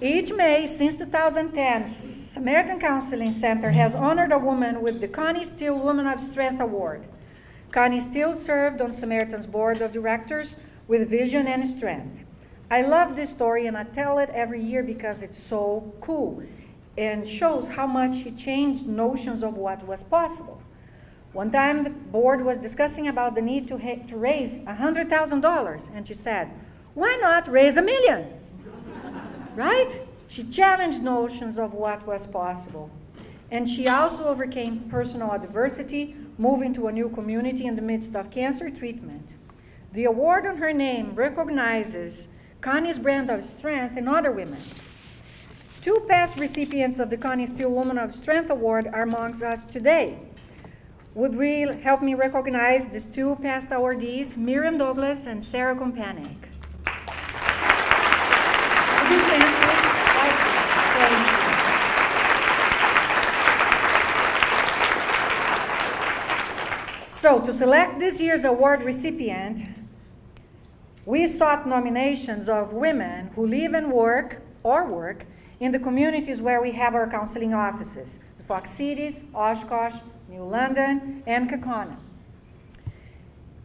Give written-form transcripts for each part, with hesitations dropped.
Each May since 2010, Samaritan Counseling Center has honored a woman with the Connie Steele Woman of Strength Award. Connie Steele served on Samaritan's board of directors with vision and strength. I love this story and I tell it every year because it's so cool and shows how much she changed notions of what was possible. One time the board was discussing about the need to raise $100,000 and she said, "Why not raise $1 million?" Right? She challenged notions of what was possible. And she also overcame personal adversity, moving to a new community in the midst of cancer treatment. The award on her name recognizes Connie's brand of strength in other women. 2 past recipients of the Connie Steele Woman of Strength Award are amongst us today. Would we help me recognize these 2 past awardees, Miriam Douglas and Sarah Kompanek? So, to select this year's award recipient, we sought nominations of women who live and work in the communities where we have our counseling offices, the Fox Cities, Oshkosh, New London, and Kaukauna.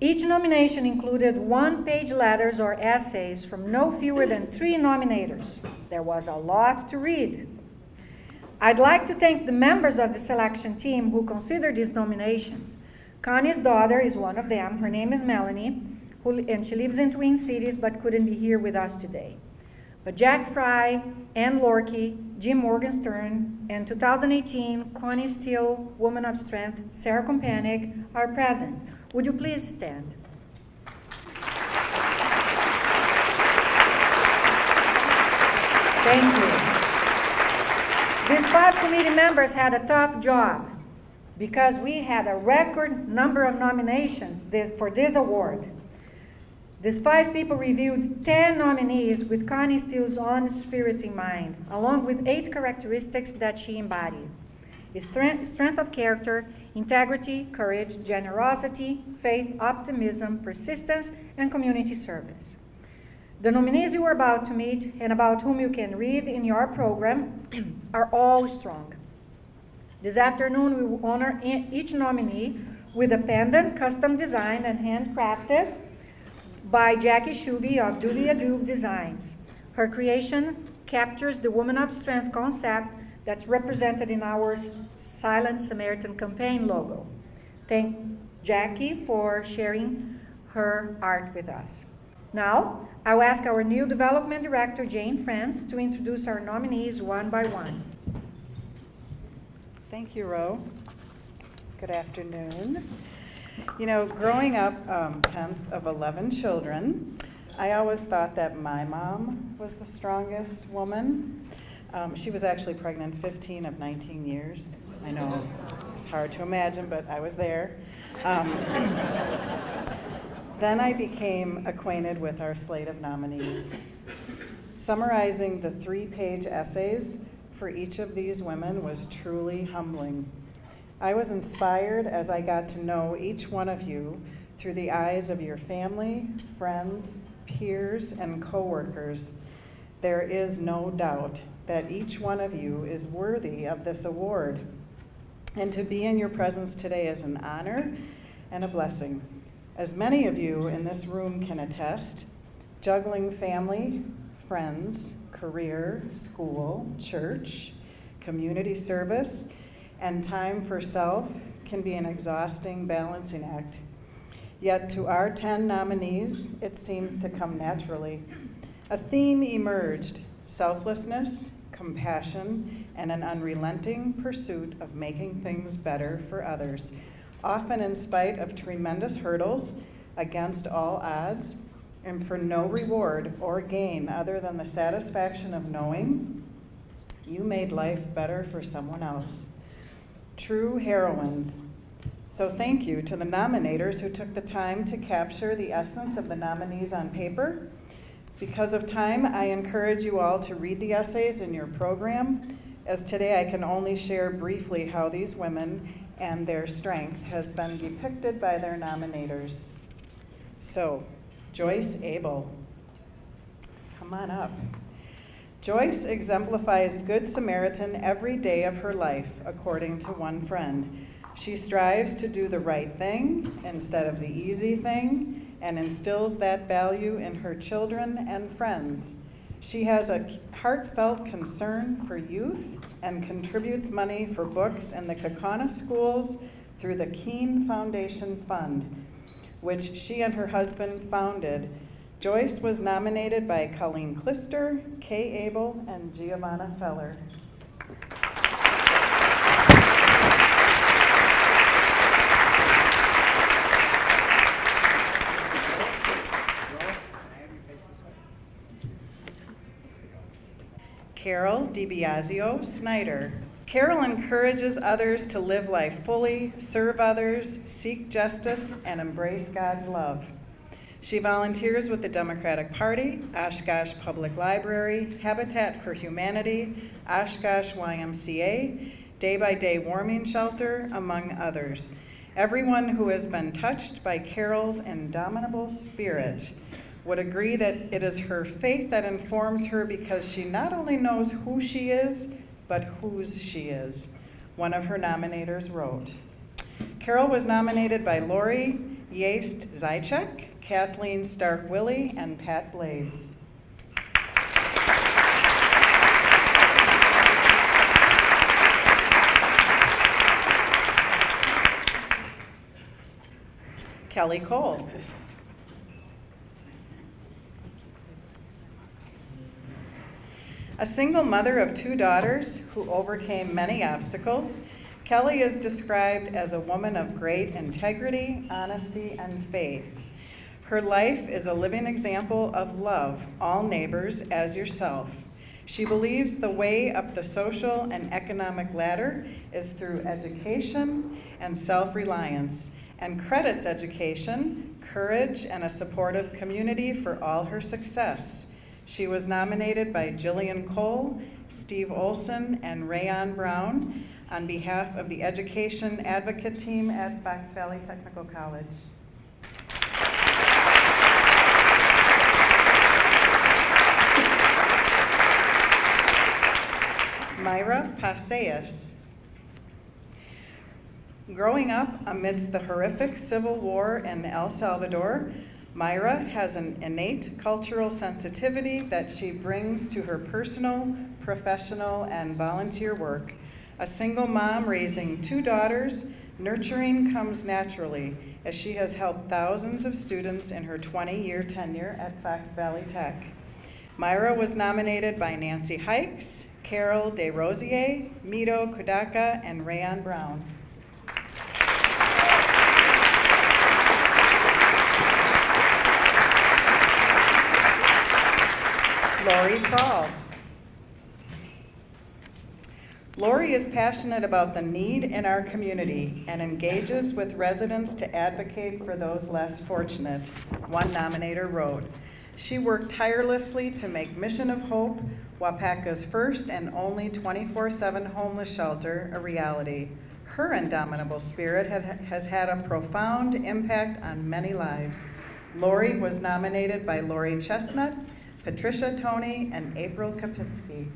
Each nomination included 1-page letters or essays from no fewer than 3 nominators. There was a lot to read. I'd like to thank the members of the selection team who considered these nominations. Connie's daughter is one of them. Her name is Melanie, and she lives in Twin Cities but couldn't be here with us today. But Jack Fry, Ann Lorkey, Jim Morgenstern, and 2018 Connie Steele Woman of Strength, Sarah Kompanek, are present. Would you please stand? Thank you. These 5 committee members had a tough job because we had a record number of nominations for this award. These 5 people reviewed 10 nominees with Connie Steele's honest spirit in mind, along with 8 characteristics that she embodied: strength of character, integrity, courage, generosity, faith, optimism, persistence, and community service. The nominees you are about to meet and about whom you can read in your program are all strong. This afternoon, we will honor each nominee with a pendant custom designed and handcrafted by Jackie Shuby of Doody Adoob Designs. Her creation captures the Woman of Strength concept that's represented in our Silent Samaritan campaign logo. Thank Jackie for sharing her art with us. Now, I'll ask our new development director, Jane France, to introduce our nominees one by one. Thank you, Ro. Good afternoon. You know, growing up 10th of 11 children, I always thought that my mom was the strongest woman. She was actually pregnant 15 of 19 years. I know it's hard to imagine, but I was there. Then I became acquainted with our slate of nominees. Summarizing the 3-page essays for each of these women was truly humbling. I was inspired as I got to know each one of you through the eyes of your family, friends, peers, and coworkers. There is no doubt that each one of you is worthy of this award. And to be in your presence today is an honor and a blessing. As many of you in this room can attest, juggling family, friends, career, school, church, community service, and time for self can be an exhausting balancing act. Yet to our 10 nominees, it seems to come naturally. A theme emerged: selflessness, compassion, and an unrelenting pursuit of making things better for others, often in spite of tremendous hurdles, against all odds, and for no reward or gain other than the satisfaction of knowing you made life better for someone else. True heroines. So thank you to the nominators who took the time to capture the essence of the nominees on paper. Because of time, I encourage you all to read the essays in your program, as today I can only share briefly how these women and their strength has been depicted by their nominators. So, Joyce Abel, come on up. Joyce exemplifies Good Samaritan every day of her life, according to one friend. She strives to do the right thing instead of the easy thing and instills that value in her children and friends. She has a heartfelt concern for youth and contributes money for books in the Kaukauna schools through the Keene Foundation Fund, which she and her husband founded. Joyce was nominated by Colleen Klister, Kay Abel, and Giovanna Feller. Carol DiBiasio Snyder. Carol encourages others to live life fully, serve others, seek justice, and embrace God's love. She volunteers with the Democratic Party, Oshkosh Public Library, Habitat for Humanity, Oshkosh YMCA, Day by Day Warming Shelter, among others. Everyone who has been touched by Carol's indomitable spirit would agree that it is her faith that informs her, because she not only knows who she is, but whose she is. One of her nominators wrote. Carol was nominated by Lori Yaste Zychek, Kathleen Stark-Willie, and Pat Blades. Kelly Cole. A single mother of 2 daughters who overcame many obstacles, Kelly is described as a woman of great integrity, honesty, and faith. Her life is a living example of love all neighbors as yourself. She believes the way up the social and economic ladder is through education and self-reliance, and credits education, courage, and a supportive community for all her success. She was nominated by Jillian Cole, Steve Olson, and Rayon Brown on behalf of the Education Advocate Team at Fox Valley Technical College. Myra Paseas. Growing up amidst the horrific civil war in El Salvador, Myra has an innate cultural sensitivity that she brings to her personal, professional, and volunteer work. A single mom raising 2 daughters, nurturing comes naturally, as she has helped thousands of students in her 20-year tenure at Fox Valley Tech. Myra was nominated by Nancy Hikes, Carol DeRosier, Mito Kudaka, and Rayon Brown. Lori Prahl. Lori is passionate about the need in our community and engages with residents to advocate for those less fortunate. One nominator wrote, "She worked tirelessly to make Mission of Hope, Wapaka's first and only 24/7 homeless shelter, a reality. Her indomitable spirit has had a profound impact on many lives." Lori was nominated by Lori Chestnut, Patricia Toney, and April Kapitsky.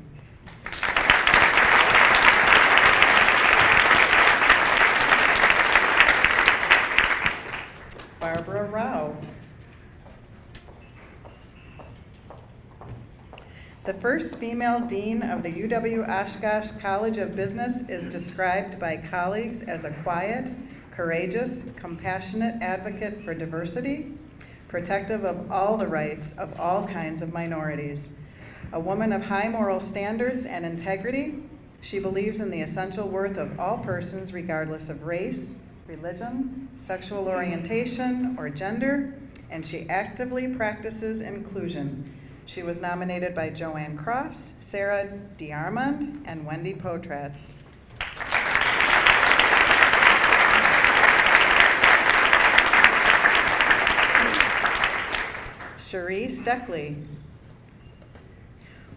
Barbara Rao. The first female dean of the UW-Oshkosh College of Business is described by colleagues as a quiet, courageous, compassionate advocate for diversity, protective of all the rights of all kinds of minorities. A woman of high moral standards and integrity, she believes in the essential worth of all persons regardless of race, religion, sexual orientation, or gender, and she actively practices inclusion. She was nominated by Joanne Cross, Sarah DiArmond, and Wendy Potratz. Cherie Steckley.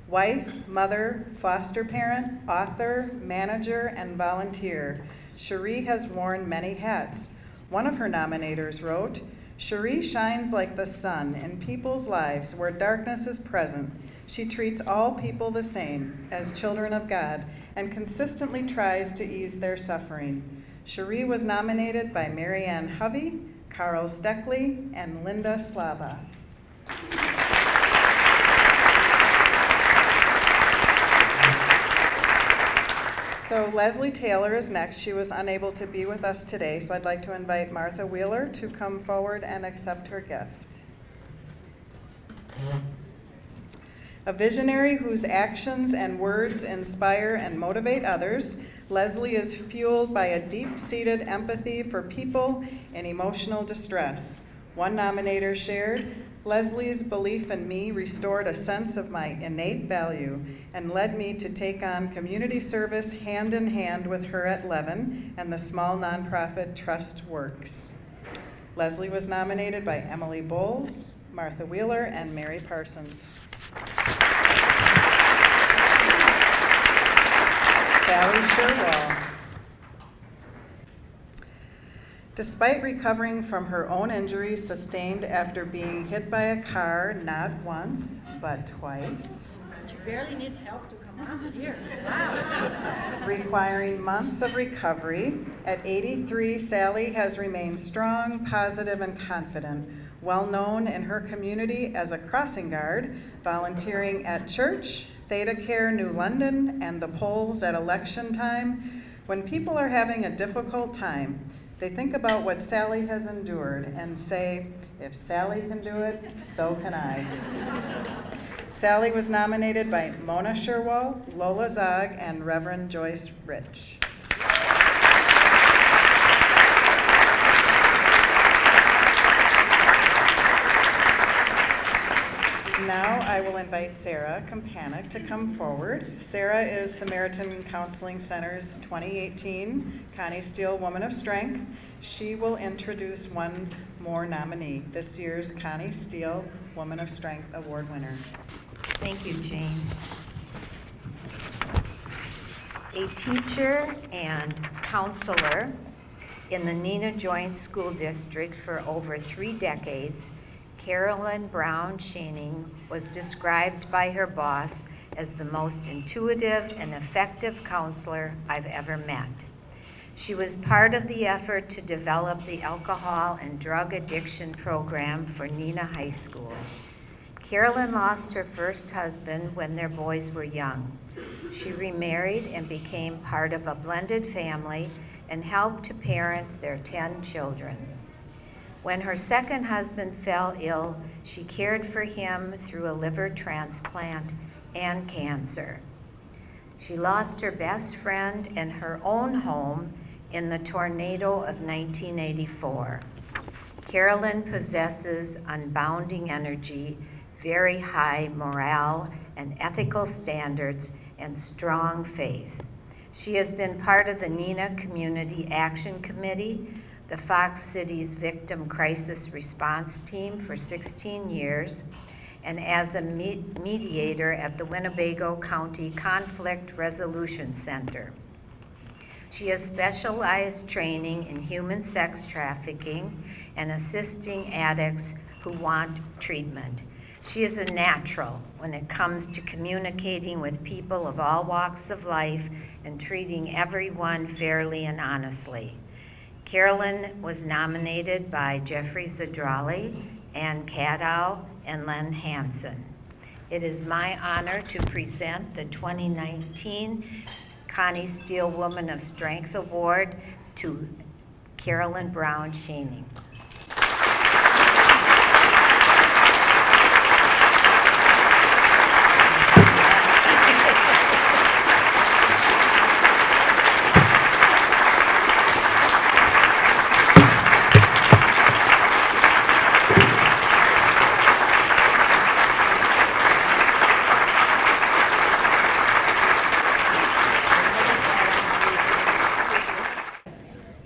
Wife, mother, foster parent, author, manager, and volunteer. Cherie has worn many hats. One of her nominators wrote, "Cherie shines like the sun in people's lives where darkness is present. She treats all people the same, as children of God, and consistently tries to ease their suffering. Cherie was nominated by Marianne Hovey, Carl Steckley, and Linda Slava. So Leslie Taylor is next. She was unable to be with us today, so I'd like to invite Martha Wheeler to come forward and accept her gift. A visionary whose actions and words inspire and motivate others, Leslie is fueled by a deep-seated empathy for people in emotional distress. One nominator shared, "Leslie's belief in me restored a sense of my innate value and led me to take on community service hand in hand with her at Levin and the small nonprofit Trust Works." Leslie was nominated by Emily Bowles, Martha Wheeler, and Mary Parsons. Sally Sherwall. Despite recovering from her own injuries sustained after being hit by a car not once, but twice, She barely needs help to come out here. Wow. requiring months of recovery, at 83, Sally has remained strong, positive, and confident, well known in her community as a crossing guard, volunteering at church, Theta Care New London, and the polls at election time. When people are having a difficult time, they think about what Sally has endured and say, if Sally can do it, so can I. Sally was nominated by Mona Sherwall, Lola Zog, and Reverend Joyce Rich. Now I will invite Sarah Kampanik to come forward. Sarah is Samaritan Counseling Center's 2018 Connie Steele Woman of Strength. She will introduce one more nominee, this year's Connie Steele Woman of Strength Award winner. Thank you, Jane. A teacher and counselor in the Neenah Joint School District for over 3 decades, Carolyn Brown Scheening was described by her boss as the most intuitive and effective counselor I've ever met. She was part of the effort to develop the alcohol and drug addiction program for Neenah High School. Carolyn lost her first husband when their boys were young. She remarried and became part of a blended family and helped to parent their 10 children. When her second husband fell ill, she cared for him through a liver transplant and cancer. She lost her best friend and her own home in the tornado of 1984. Carolyn possesses unbounding energy, very high morale and ethical standards, and strong faith. She has been part of the Neenah Community Action Committee, the Fox Cities Victim Crisis Response Team for 16 years, and as a mediator at the Winnebago County Conflict Resolution Center. She has specialized training in human sex trafficking and assisting addicts who want treatment. She is a natural when it comes to communicating with people of all walks of life and treating everyone fairly and honestly. Carolyn was nominated by Jeffrey Zadrali, Ann Cadow, and Len Hansen. It is my honor to present the 2019 Connie Steele Woman of Strength Award to Carolyn Brown Scheening.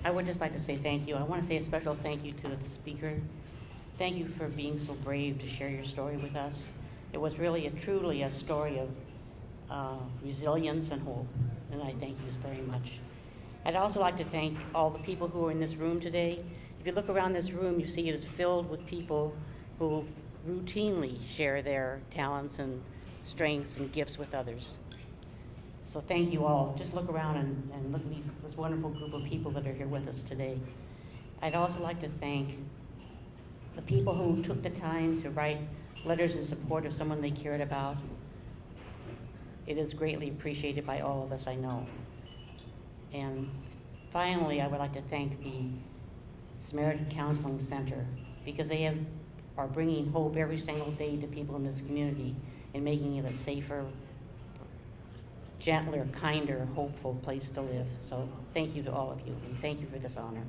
I would just like to say thank you. I want to say a special thank you to the speaker. Thank you for being so brave to share your story with us. It was really truly a story of resilience and hope, and I thank you very much. I'd also like to thank all the people who are in this room today. If you look around this room, you see it is filled with people who routinely share their talents and strengths and gifts with others. So thank you all. Just look around and look at this wonderful group of people that are here with us today. I'd also like to thank the people who took the time to write letters in support of someone they cared about. It is greatly appreciated by all of us, I know. And finally, I would like to thank the Samaritan Counseling Center, because they are bringing hope every single day to people in this community and making it a safer, gentler, kinder, hopeful place to live. So thank you to all of you, and thank you for this honor.